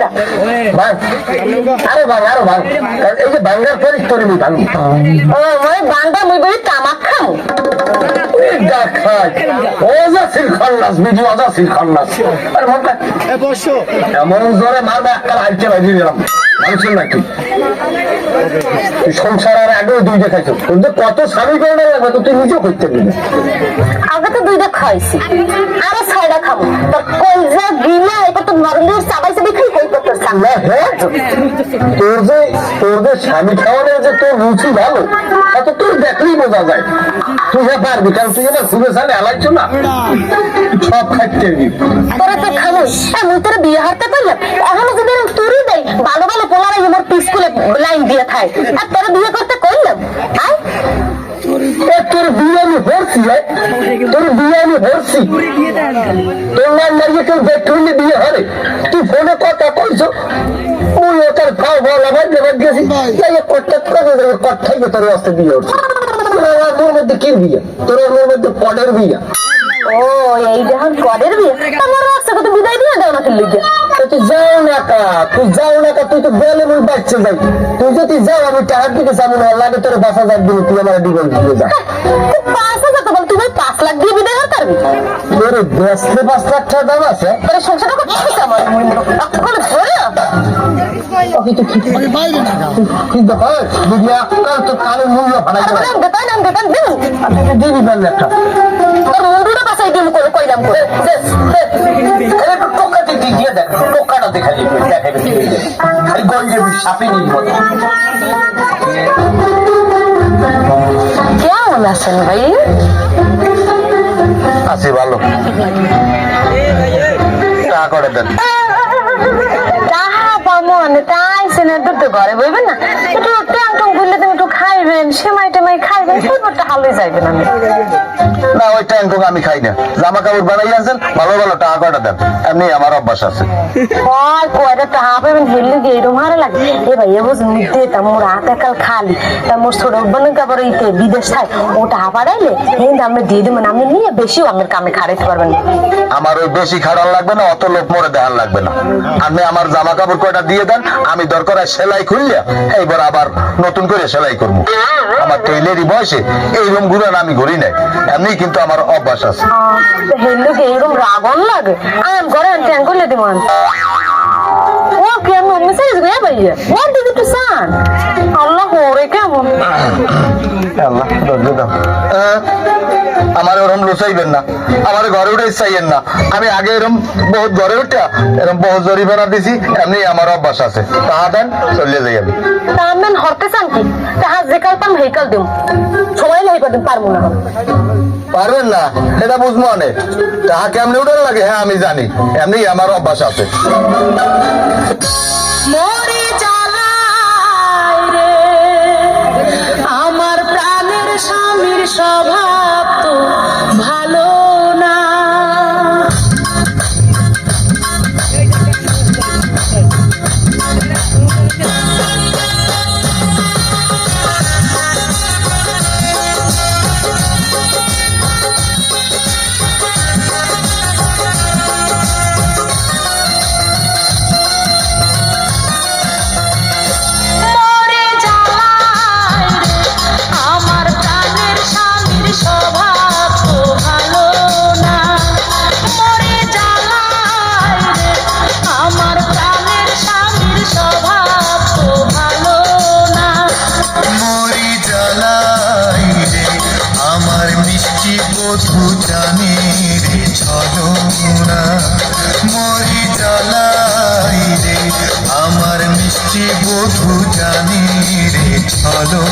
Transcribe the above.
কইরা ভাই আরে ভাই আরো ভাই এই যে বাঙ্গার পরে তোরে নি ভাঙি ও মই বান্দা মই বই তামাক খাও দেখাই ও যা সিলখান্নাস ভিডিও যা সিলখান্নাস আরে মত এ বসো এমন জোরে মারবে একটা হাইতে বাজি দিলাম মানুষের নাকি সংসার আর আগেও দুই দেখাইছো কিন্তু কত স্বামী করে লাগবে তো তুই নিজেও করতে পারবি আগে তো দুইটা খাইছি আরো ছয়টা খাবো তোর কলজা গিলা এটা তো নরমের চাবাই চাবাই খাই খাই করতেছ না হ্যাঁ তোর যে স্বামী খাওয়ানোর যে তোর রুচি ভালো তা তোর দেখলেই বোঝা যায় তুই হ্যাঁ পারবি কারণ তুই এবার ঘুরে সালে এলাইছো না সব খাইতে তোরা তো খামোস আমি তোর বিয়ে হারতে পারলাম এখনো যদি তুই দেয় ভালো ভালো পোলারাই আমার স্কুলে লাইন দিয়ে থাই আর তোরা বিয়ে করতে কইলাম আয় তোর বিয়ে আমি ভরছি তোর বিয়ে আমি ভরছি তোর নাম মারিয়ে কেউ দেখতে বিয়ে হবে তুই ফোনে কথা কইছো ওই ওটার খাও বলা ভাই দেবার গেছি কথাই তোর রাস্তা বিয়ে হচ্ছে তোর মধ্যে কি বিয়ে তোর মধ্যে পডের বিয়ে ও এই যখন করের বিয়ে আমার রাস্তা কত বিদায় দিয়ে দাও না লিখে তুই যাও না কা তুই তো বলে মুই বাচ্চা যাই তুই যদি যাও আমি টাকার দিকে যাবো না লাগে তোর 10,000 দিন তুই আমার ডিভোর্স দিয়ে যা 5,000 তো বল তুই 5 লাখ দিয়ে বিদায় করতে পারবি তোর বেসলে 5 লাখ টাকা দাম আছে তোর সংসারটা কত কিছু আমার এখন ধরে আমি বাইরে না কিন্তু হয় যদি আপনার তো কারো মূল্য ভাড়া বেতন দিন দিবি পারলে একটা তোর মুন্ডুটা বাসাই দিম করে কইলাম করে টোকা দিতে গিয়ে দেখ টোকাটা দেখালি দেখাবে খালি গঞ্জে সাপে নিয়ে মতো কেমন আছেন ভাই আছি ভালো টাকা করে দেন তাহা পামন তাইছেন তো ঘরে বইবেন না একটু ট্যাং টং করলে তুমি একটু খাইবেন সেমাই টেমাই খাইবেন তারপরটা হালই যাইবেন আমি না ওই টাইম তো আমি খাই না জামা কাপড় বানাই আনছেন ভালো ভালো টাকা কয়টা দেন এমনি আমার অভ্যাস আছে হয় কয়টা টাকা পাবেন হেললে গিয়ে এরকম হারে লাগে এ ভাই এ বুঝ নিতে তা মোর হাত একাল খালি তা মোর ছোট বোন কাপড় ইতে বিদেশ থাই ও টাকা পাঠাইলে কিন্তু আমি দিয়ে দেবেন আপনি নিয়ে বেশিও আমার কামে খাড়াইতে পারবেন না আমার ওই বেশি খাড়ান লাগবে না অত লোক মরে দেখান লাগবে না আপনি আমার জামা কাপড় কয়টা দিয়ে দেন আমি দরকার হয় সেলাই খুললে এইবার আবার নতুন করে সেলাই করবো আমার টেইলারি বয়সে এই রুম ঘুরে আমি ঘুরি নাই এমনি কিন্তু আমার অভ্যাস আছে হেললে গিয়ে এরকম রাগন লাগে আমি ঘরে ট্যাং করলে দিব ও কেমন মেসেজ গয়া ভাইয়া ও দিদি তো সান আল্লাহ ওরে কেমন আল্লাহ ধৈর্য দাও আমার ওরম লুচাইবেন না আমার ঘরে উঠে চাইয়েন না আমি আগে এরম বহুত ঘরে উঠে এরম বহু জরিমানা দিছি এমনি আমার অভ্যাস আছে তাহা দেন চলে যাই আমি তামেন হরতে চান কি তাহা যে কাল পাম হেকাল দিম সময় নাই পারবেন পারবো না পারবেন না এটা বুঝবো অনেক তাহা কেমনি উঠার লাগে হ্যাঁ আমি জানি এমনি আমার অভ্যাস আছে মরে জ্বালায় রে আমার প্রাণের স্বামীর স্বভাব তো ভালো না বধু জানি রে ছলো